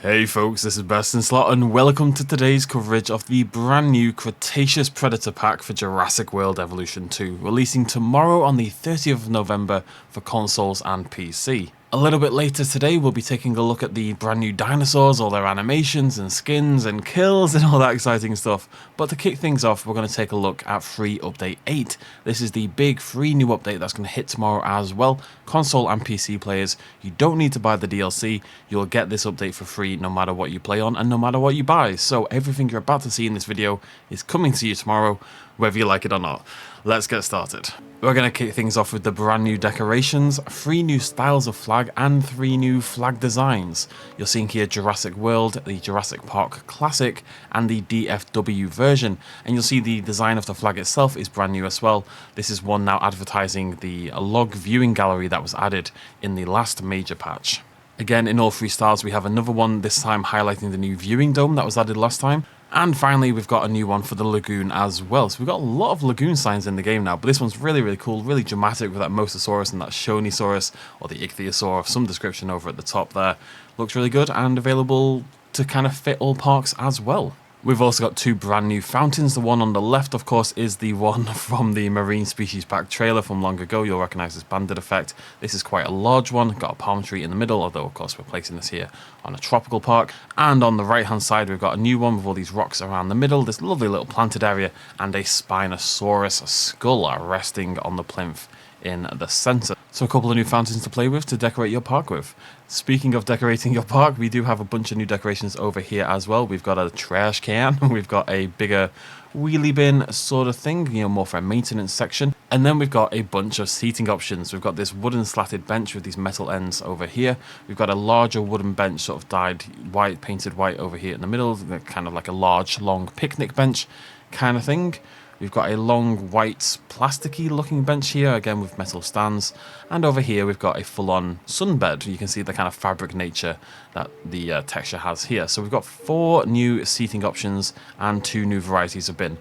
Hey folks, this is BestInSlot and welcome to today's coverage of the brand new Cretaceous Predator pack for Jurassic World Evolution 2, releasing tomorrow on the 30th of November for consoles and PC. A little bit later today we'll be taking a look at the brand new dinosaurs, all their animations and skins and kills and all that exciting stuff, but to kick things off we're going to take a look at Free Update 8. This is the big free new update that's going to hit tomorrow as well. Console and PC players, you don't need to buy the DLC, you'll get this update for free no matter what you play on and no matter what you buy. So everything you're about to see in this video is coming to you tomorrow, whether you like it or not. Let's get started. We're going to kick things off with the brand new decorations, 3 new styles of flag and 3 new flag designs. You're seeing here Jurassic World, the Jurassic Park Classic and the DFW version, and you'll see the design of the flag itself is brand new as well. This is one now advertising the log viewing gallery that was added in the last major patch. Again, in all 3 styles we have another one, this time highlighting the new viewing dome that was added last time. And finally, we've got a new one for the lagoon as well. So we've got a lot of lagoon signs in the game now, but this one's really cool, really dramatic with that Mosasaurus and that Shonisaurus, or the Ichthyosaur of some description over at the top there. Looks really good and available to kind of fit all parks as well. We've also got 2 brand new fountains. The one on the left, of course, is the one from the Marine Species Pack trailer from long ago. You'll recognise this banded effect. This is quite a large one, got a palm tree in the middle, although of course we're placing this here on a tropical park. And on the right hand side we've got a new one with all these rocks around the middle, this lovely little planted area, and a Spinosaurus skull resting on the plinth in the centre. So a couple of new fountains to play with to decorate your park with. Speaking of decorating your park, we do have a bunch of new decorations over here as well. We've got a trash can, we've got a bigger wheelie bin sort of thing, you know, more for a maintenance section. And then we've got a bunch of seating options. We've got this wooden slatted bench with these metal ends over here. We've got a larger wooden bench sort of dyed white, painted white over here in the middle, kind of like a large, long picnic bench kind of thing. We've got a long white plasticky looking bench here, again with metal stands, and over here we've got a full-on sunbed. You can see the kind of fabric nature that the texture has here. So we've got 4 new seating options and 2 new varieties of bin.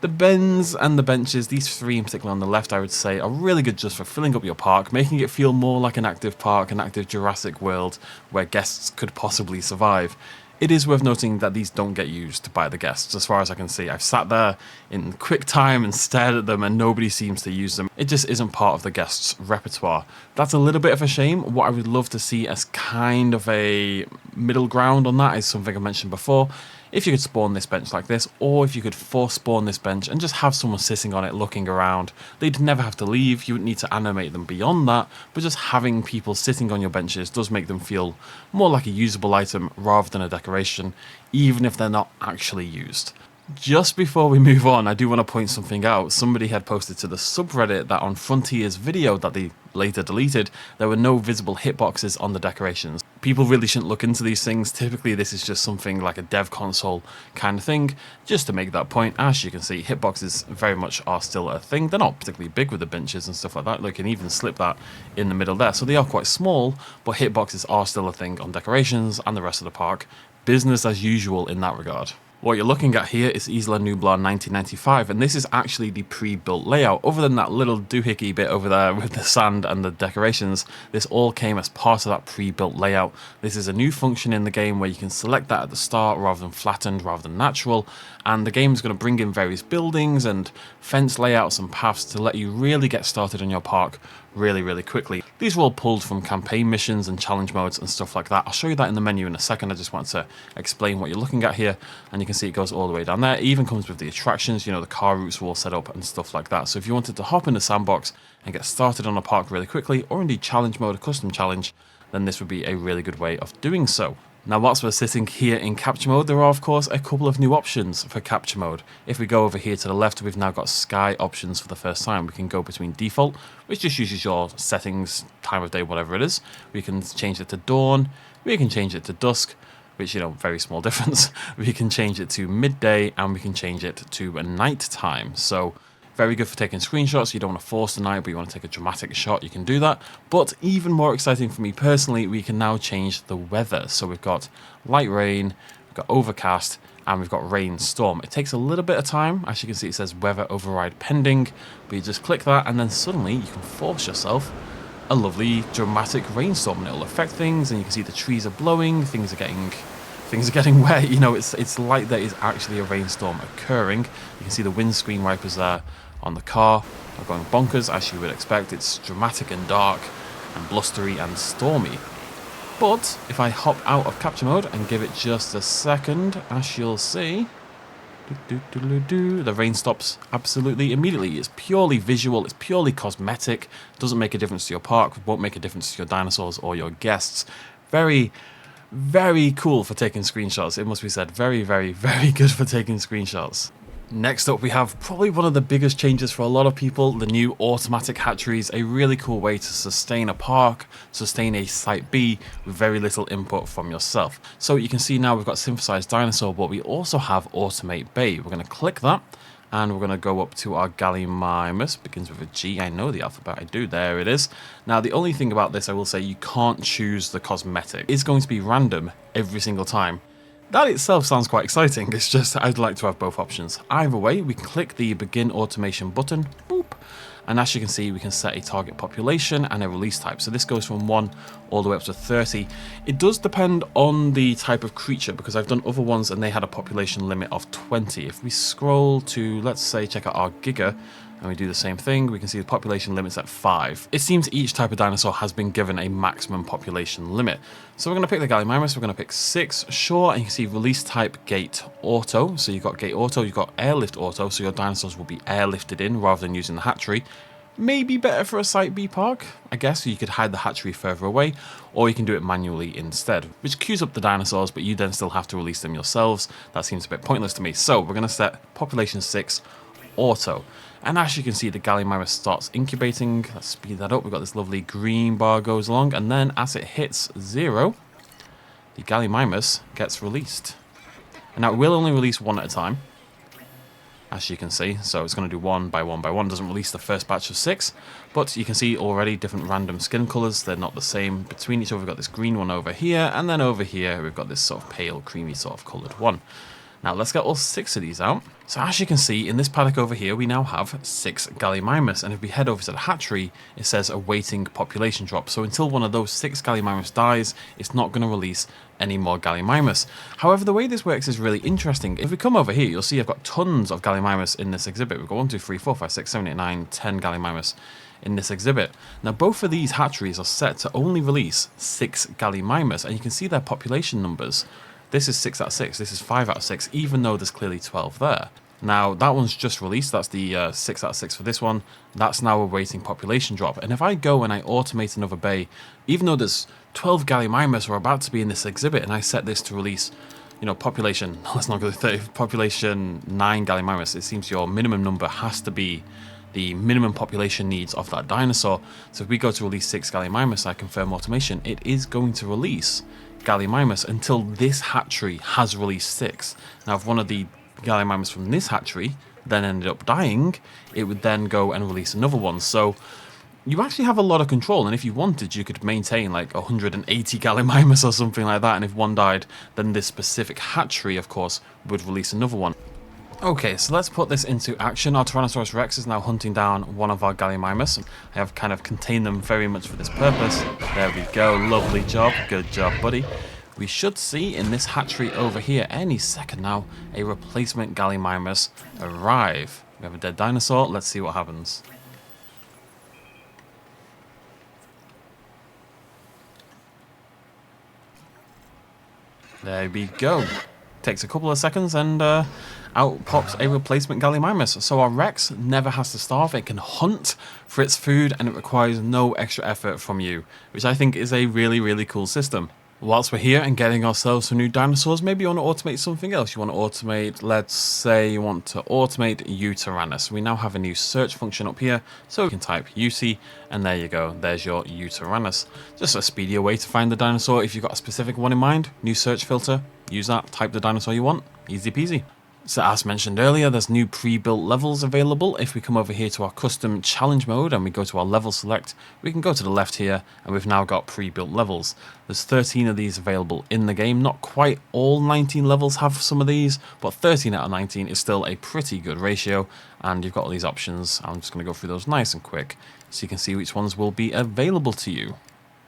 The bins and the benches, these 3 in particular on the left, I would say are really good just for filling up your park, making it feel more like an active park, an active Jurassic World where guests could possibly survive. It is worth noting that these don't get used by the guests, as far as I can see. I've sat there in quick time and stared at them and nobody seems to use them. It just isn't part of the guests' repertoire. That's a little bit of a shame. What I would love to see as kind of a middle ground on that is something I mentioned before. If you could spawn this bench like this, or if you could force spawn this bench and just have someone sitting on it looking around, they'd never have to leave, you wouldn't need to animate them beyond that, but just having people sitting on your benches does make them feel more like a usable item rather than a decoration, even if they're not actually used. Just before we move on, I do want to point something out. Somebody had posted to the subreddit that on Frontier's video that they later deleted, there were no visible hitboxes on the decorations. People really shouldn't look into these things. Typically this is just something like a dev console kind of thing. Just to make that point, as you can see, hitboxes very much are still a thing. They're not particularly big with the benches and stuff like that. You can even slip that in the middle there. So they are quite small, but hitboxes are still a thing on decorations and the rest of the park. Business as usual in that regard. What you're looking at here is Isla Nublar 1995, and this is actually the pre-built layout. Other than that little doohickey bit over there with the sand and the decorations, this all came as part of that pre-built layout. This is a new function in the game where you can select that at the start rather than flattened, rather than natural, and the game is going to bring in various buildings and fence layouts and paths to let you really get started on your park really quickly. These were all pulled from campaign missions and challenge modes and stuff like that. I'll show you that in the menu in a second. I just want to explain what you're looking at here, and you can see it goes all the way down there. It even comes with the attractions, you know, the car routes were all set up and stuff like that. So if you wanted to hop in the sandbox and get started on a park really quickly, or indeed challenge mode, a custom challenge, then this would be a really good way of doing so. Now whilst we're sitting here in capture mode, there are of course a couple of new options for capture mode. If we go over here to the left, we've now got sky options for the first time. We can go between default, which just uses your settings, time of day, whatever it is. We can change it to dawn, we can change it to dusk, which, you know, very small difference. We can change it to midday, and we can change it to a night time. So very good for taking screenshots. You don't want to force the night, but you want to take a dramatic shot, you can do that. But even more exciting for me personally, we can now change the weather. So we've got light rain, we've got overcast, and we've got rain storm. It takes a little bit of time. As you can see, it says weather override pending, but you just click that and then suddenly you can force yourself a lovely dramatic rainstorm, and it'll affect things, and you can see the trees are blowing, things are getting wet. You know, it's like there is actually a rainstorm occurring. You can see the windscreen wipers there on the car are going bonkers, as you would expect. It's dramatic and dark and blustery and stormy. But if I hop out of capture mode and give it just a second, as you'll see, the rain stops absolutely immediately. It's purely visual, it's purely cosmetic, doesn't make a difference to your park, won't make a difference to your dinosaurs or your guests. Very, very cool for taking screenshots, it must be said. Very, very, very good for taking screenshots. Next up, we have probably one of the biggest changes for a lot of people, the new automatic hatcheries, a really cool way to sustain a park, sustain a Site B with very little input from yourself. So you can see now we've got synthesized dinosaur, but we also have automate bay. We're going to click that, and we're going to go up to our Gallimimus, begins with a G, I know the alphabet, I do, there it is. Now the only thing about this, I will say, you can't choose the cosmetic. It's going to be random every single time. That itself sounds quite exciting, it's just I'd like to have both options. Either way, we can click the begin automation button, boop, and as you can see, we can set a target population and a release type. So this goes from 1 all the way up to 30. It does depend on the type of creature, because I've done other ones and they had a population limit of 20. If we scroll to, let's say, check out our Giga, and we do the same thing, we can see the population limit's at 5. It seems each type of dinosaur has been given a maximum population limit. So we're going to pick the Gallimimus, we're going to pick 6, sure, and you can see release type gate auto. So you've got gate auto, you've got airlift auto, so your dinosaurs will be airlifted in rather than using the hatchery. Maybe better for a Site B park, I guess. You could hide the hatchery further away, or you can do it manually instead, which queues up the dinosaurs, but you then still have to release them yourselves. That seems a bit pointless to me. So we're going to set population 6 auto. And as you can see, the Gallimimus starts incubating. Let's speed that up. We've got this lovely green bar goes along, and then as it hits 0, the Gallimimus gets released. And now it will only release 1 at a time, as you can see. So it's going to do 1 by 1 by 1. Doesn't release the first batch of 6, but you can see already different random skin colors. They're not the same between each other. We've got this green one over here, and then over here we've got this sort of pale, creamy sort of colored one. Now let's get all 6 of these out. So as you can see, in this paddock over here, we now have 6 Gallimimus, and if we head over to the hatchery, it says awaiting population drop. So until one of those 6 Gallimimus dies, it's not going to release any more Gallimimus. However, the way this works is really interesting. If we come over here, you'll see I've got tons of Gallimimus in this exhibit. We've got 1, 2, 3, 4, 5, 6, 7, 8, 9, 10 Gallimimus in this exhibit. Now both of these hatcheries are set to only release 6 Gallimimus, and you can see their population numbers. This is 6 out of 6, this is 5 out of 6, even though there's clearly 12 there. Now, that one's just released, that's the 6 out of 6 for this one. That's now awaiting population drop. And if I go and I automate another bay, even though there's 12 Gallimimus are about to be in this exhibit, and I set this to release, you know, population, let's not go to 30, population 9 Gallimimus, it seems your minimum number has to be the minimum population needs of that dinosaur. So if we go to release 6 Gallimimus, I confirm automation, it is going to release Gallimimus until this hatchery has released 6. Now if one of the Gallimimus from this hatchery then ended up dying, it would then go and release another one. So you actually have a lot of control, and if you wanted, you could maintain like 180 Gallimimus or something like that, and if one died, then this specific hatchery, of course, would release another one. Okay, so let's put this into action. Our Tyrannosaurus Rex is now hunting down one of our Gallimimus. I have kind of contained them very much for this purpose. There we go, lovely job, good job, buddy. We should see in this hatchery over here any second now a replacement Gallimimus arrive. We have a dead dinosaur, let's see what happens. There we go. Takes a couple of seconds and out pops a replacement Gallimimus. So our Rex never has to starve, it can hunt for its food and it requires no extra effort from you, which I think is a really, really cool system. Whilst we're here and getting ourselves some new dinosaurs, maybe you want to automate something else. You want to automate, let's say you want to automate Utyrannus. We now have a new search function up here, so we can type UC, and there you go, there's your Utyrannus. Just a speedier way to find the dinosaur. If you've got a specific one in mind, new search filter, use that, type the dinosaur you want, easy peasy. So as mentioned earlier, there's new pre-built levels available. If we come over here to our custom challenge mode and we go to our level select, we can go to the left here and we've now got pre-built levels. There's 13 of these available in the game. Not quite all 19 levels have some of these, but 13 out of 19 is still a pretty good ratio. And you've got all these options. I'm just going to go through those nice and quick so you can see which ones will be available to you.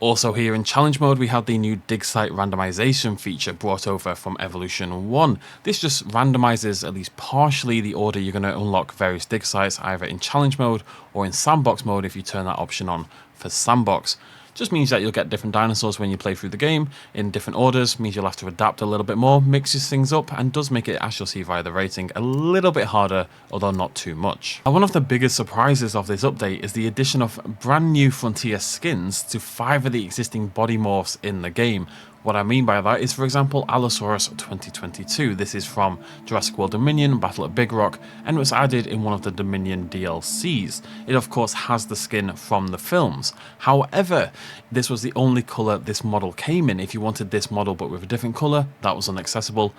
Also here in challenge mode, we have the new Digsite Randomisation feature brought over from Evolution 1. This just randomizes at least partially the order you're going to unlock various dig sites, either in challenge mode or in sandbox mode if you turn that option on for sandbox. Just means that you'll get different dinosaurs when you play through the game in different orders, means you'll have to adapt a little bit more, mixes things up, and does make it, as you'll see via the rating, a little bit harder, although not too much. And one of the biggest surprises of this update is the addition of brand new frontier skins to 5 of the existing body morphs in the game. What I mean by that is, for example, Allosaurus 2022. This is from Jurassic World Dominion, Battle at Big Rock, and was added in one of the Dominion DLCs. It of course has the skin from the films. However, this was the only colour this model came in. If you wanted this model but with a different colour, that was inaccessible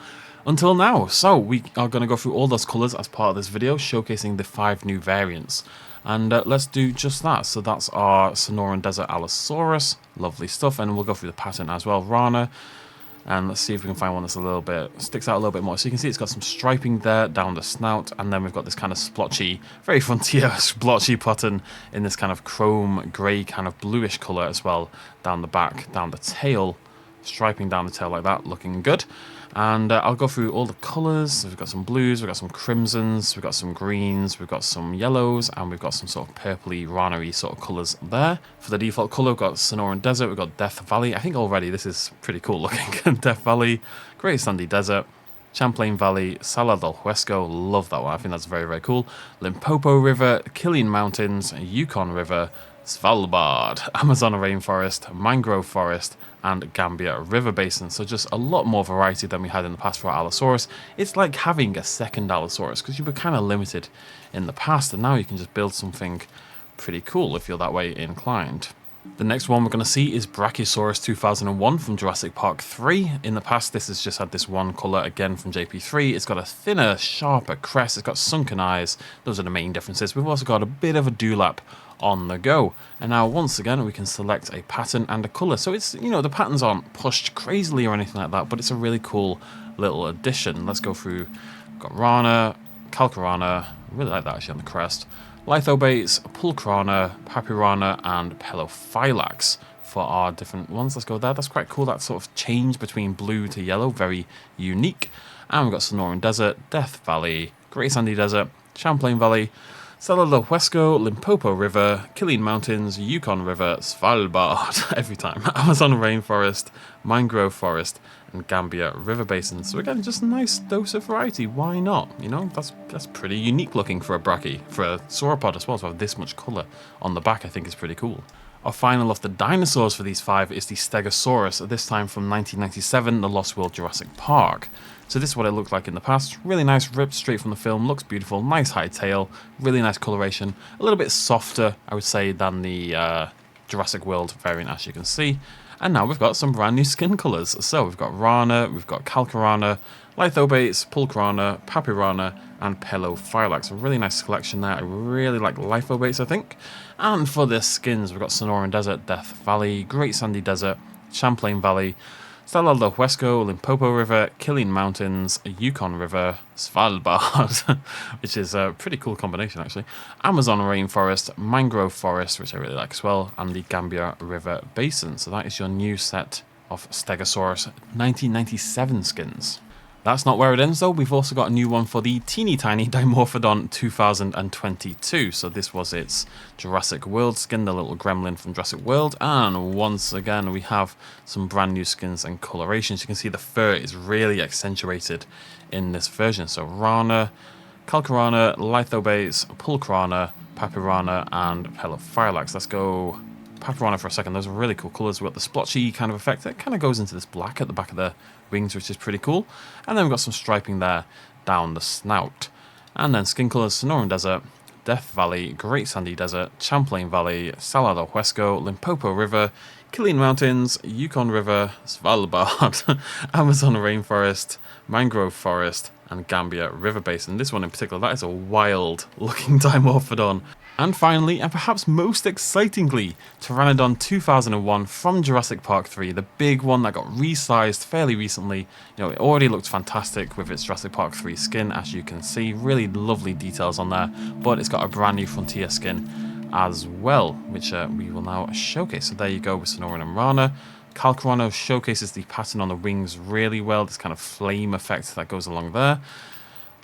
until now. So we are going to go through all those colours as part of this video, showcasing the 5 new variants. And let's do just that. So that's our Sonoran Desert Allosaurus. Lovely stuff. And we'll go through the pattern as well. Rana. And let's see if we can find one that's a little bit, sticks out a little bit more. So you can see it's got some striping there down the snout. And then we've got this kind of splotchy, very frontier splotchy pattern in this kind of chrome grey kind of bluish colour as well. Down the back, down the tail. Striping down the tail like that, looking good. And I'll go through all the colours. So we've got some blues, we've got some crimsons, we've got some greens, we've got some yellows, and we've got some sort of purpley, rana-y sort of colours there. For the default colour, we've got Sonoran Desert, we've got Death Valley. I think already this is pretty cool looking. Death Valley, Great Sandy Desert, Champlain Valley, Sala del Huesco, love that one, I think that's very, very cool. Limpopo River, Killeen Mountains, Yukon River, Svalbard, Amazon Rainforest, Mangrove Forest, and Gambia River Basin. So just a lot more variety than we had in the past for our Allosaurus. It's like having a second Allosaurus because you were kind of limited in the past, and now you can just build something pretty cool if you're that way inclined. The next one we're going to see is Brachiosaurus 2001 from Jurassic Park 3. In the past, this has just had this one colour again from JP3. It's got a thinner, sharper crest. It's got sunken eyes. Those are the main differences. We've also got a bit of a dewlap on the go. And now, once again, we can select a pattern and a colour. So it's, you know, the patterns aren't pushed crazily or anything like that, but it's a really cool little addition. Let's go through. We've got Rana, Calcarana. I really like that actually on the crest. Lithobates, Pulcrana, Papyrana, and Pelophylax for our different ones. Let's go there. That's quite cool. That sort of change between blue to yellow, very unique. And we've got Sonoran Desert, Death Valley, Great Sandy Desert, Champlain Valley, Sala del Huesco, Limpopo River, Killeen Mountains, Yukon River, Svalbard, every time, Amazon Rainforest, Mangrove Forest, and Gambia River Basin. So again, just a nice dose of variety. Why not? You know, that's pretty unique looking for a brachie, for a sauropod as well, to have this much colour on the back. I think is pretty cool. Our final of the dinosaurs for these 5 is the Stegosaurus, this time from 1997, The Lost World Jurassic Park. So this is what it looked like in the past. Really nice, ripped straight from the film, looks beautiful, nice high tail, really nice coloration, a little bit softer, I would say, than the Jurassic World variant, as you can see. And now we've got some brand new skin colours. So we've got Rana, we've got Calcarana, Lithobates, Pulcrana, Papyrana, and Pelophylax. A really nice collection there. I really like Lithobates, I think. And for the skins, we've got Sonoran Desert, Death Valley, Great Sandy Desert, Champlain Valley, Sala del Huesco, Limpopo River, Killeen Mountains, Yukon River, Svalbard, which is a pretty cool combination actually, Amazon Rainforest, Mangrove Forest, which I really like as well, and the Gambia River Basin. So that is your new set of Stegosaurus 1997 skins. That's not where it ends though. We've also got a new one for the teeny tiny Dimorphodon 2022. So this was its Jurassic World skin, the little gremlin from Jurassic World. And once again, we have some brand new skins and colorations. You can see the fur is really accentuated in this version. So Rana, Calcarana, Lithobates, Pulcrana, Papyrana, and Pelophylax. Let's go Papyrana for a second. Those are really cool colours. We've got the splotchy kind of effect. It kind of goes into this black at the back of the wings, which is pretty cool. And then we've got some striping there down the snout. And then skin colours, Sonoran Desert, Death Valley, Great Sandy Desert, Champlain Valley, Sala del Huesco, Limpopo River, Killeen Mountains, Yukon River, Svalbard, Amazon Rainforest, Mangrove Forest, and Gambia River Basin. This one in particular, that is a wild looking Dimorphodon. And finally, and perhaps most excitingly, Pteranodon 2001 from Jurassic Park 3, the big one that got resized fairly recently. You know, it already looked fantastic with its Jurassic Park 3 skin, as you can see. Really lovely details on there, but it's got a brand new Frontier skin as well, which we will now showcase. So there you go with Sonoran and Rana. Calcarano showcases the pattern on the wings really well, this kind of flame effect that goes along there.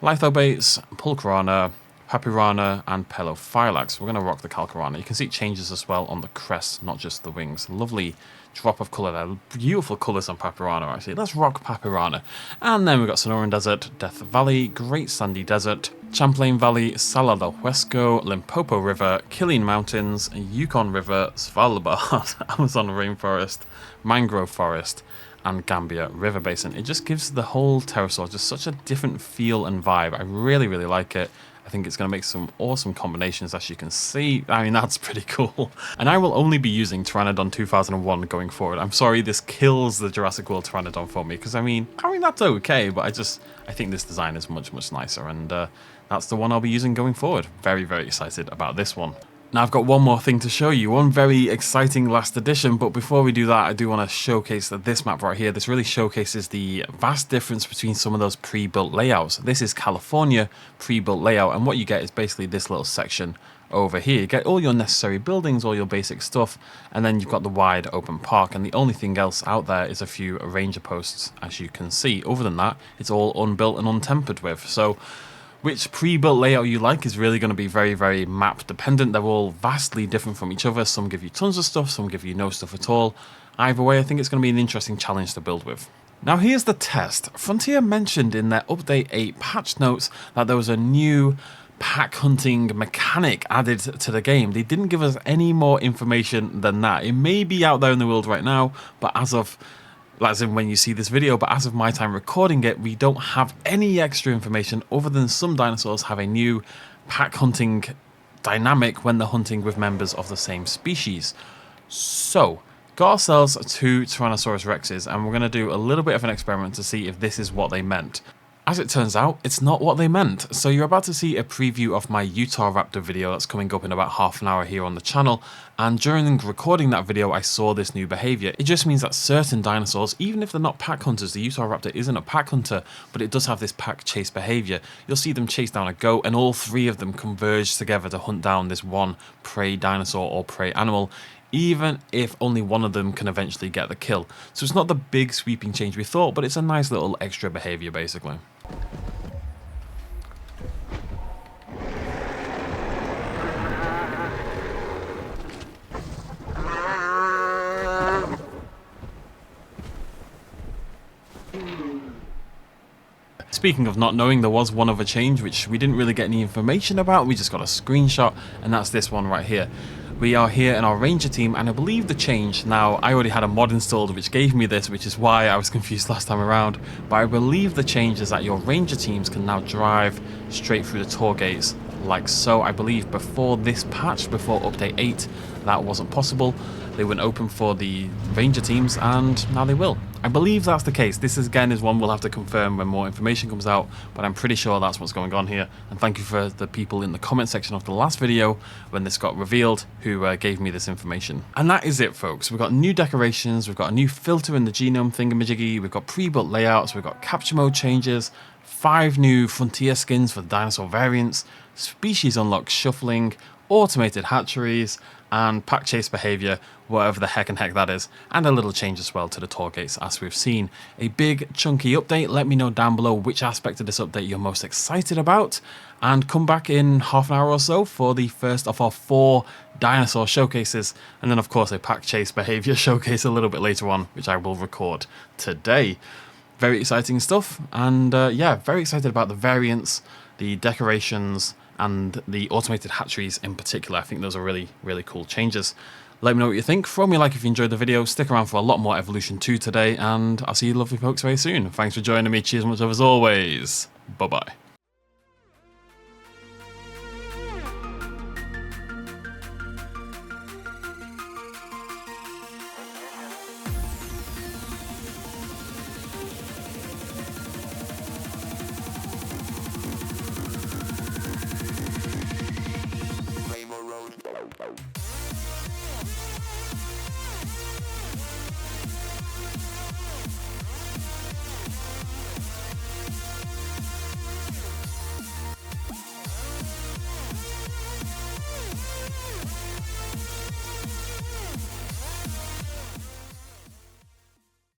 Lithobates, Pulcrana, Papyrana, and Pelophylax. We're going to rock the Calcarana. You can see it changes as well on the crest, not just the wings. Lovely drop of colour there. Beautiful colours on Papyrana, actually. Let's rock Papyrana. And then we've got Sonoran Desert, Death Valley, Great Sandy Desert, Champlain Valley, Sala del Huesco, Limpopo River, Killeen Mountains, Yukon River, Svalbard, Amazon Rainforest, Mangrove Forest, and Gambia River Basin. It just gives the whole pterosaur just such a different feel and vibe. I really, really like it. I think it's going to make some awesome combinations, as you can see. I mean, that's pretty cool. And I will only be using Pteranodon 2001 going forward. I'm sorry, this kills the Jurassic World Pteranodon for me, because I mean, that's okay, but I think this design is much, much nicer, and that's the one I'll be using going forward. Very, very excited about this one. Now I've got one more thing to show you, one very exciting last edition, but before we do that, I do want to showcase that this map right here, this really showcases the vast difference between some of those pre-built layouts. This is California pre-built layout, and what you get is basically this little section over here. You get all your necessary buildings, all your basic stuff, and then you've got the wide open park, and the only thing else out there is a few ranger posts, as you can see. Other than that, it's all unbuilt and untempered with. So which pre-built layout you like is really going to be very, very map dependent. They're all vastly different from each other. Some give you tons of stuff, some give you no stuff at all. Either way, I think it's going to be an interesting challenge to build with. Now here's the test. Frontier mentioned in their Update 8 patch notes that there was a new pack hunting mechanic added to the game. They didn't give us any more information than that. It may be out there in the world right now, but as in when you see this video, but as of my time recording it, we don't have any extra information other than some dinosaurs have a new pack hunting dynamic when they're hunting with members of the same species. So, got ourselves 2 Tyrannosaurus Rexes, and we're going to do a little bit of an experiment to see if this is what they meant. As it turns out, it's not what they meant. So you're about to see a preview of my Utah Raptor video that's coming up in about half an hour here on the channel, and during recording that video I saw this new behaviour. It just means that certain dinosaurs, even if they're not pack hunters, the Utah Raptor isn't a pack hunter, but it does have this pack chase behaviour. You'll see them chase down a goat, and all 3 of them converge together to hunt down this one prey dinosaur or prey animal, even if only one of them can eventually get the kill. So it's not the big sweeping change we thought, but it's a nice little extra behaviour basically. Speaking of not knowing, there was one other change which we didn't really get any information about. We just got a screenshot, and that's this one right here. We are here in our ranger team, and I believe the change, now I already had a mod installed which gave me this, which is why I was confused last time around, but I believe the change is that your ranger teams can now drive straight through the tour gates like so. I believe before this patch, before update 8, that wasn't possible. They wouldn't open for the ranger teams, and now they will. I believe that's the case. This is, again, is one we'll have to confirm when more information comes out, but I'm pretty sure that's what's going on here. And thank you for the people in the comment section of the last video when this got revealed who gave me this information. And that is it, folks. We've got new decorations, we've got a new filter in the genome thingamajiggy, we've got pre-built layouts, we've got capture mode changes, 5 new frontier skins for the dinosaur variants, species unlock shuffling, automated hatcheries, and pack chase behavior, whatever the heck that is, and a little change as well to the tour gates, as we've seen. A big chunky update. Let me know down below which aspect of this update you're most excited about, and come back in half an hour or so for the first of our 4 dinosaur showcases, and then of course a pack chase behavior showcase a little bit later on, which I will record today. Very exciting stuff, and yeah, very excited about the variants, the decorations, and the automated hatcheries in particular. I think those are really, really cool changes. Let me know what you think. Throw me a like if you enjoyed the video. Stick around for a lot more Evolution 2 today, and I'll see you lovely folks very soon. Thanks for joining me. Cheers much love as always. Bye-bye.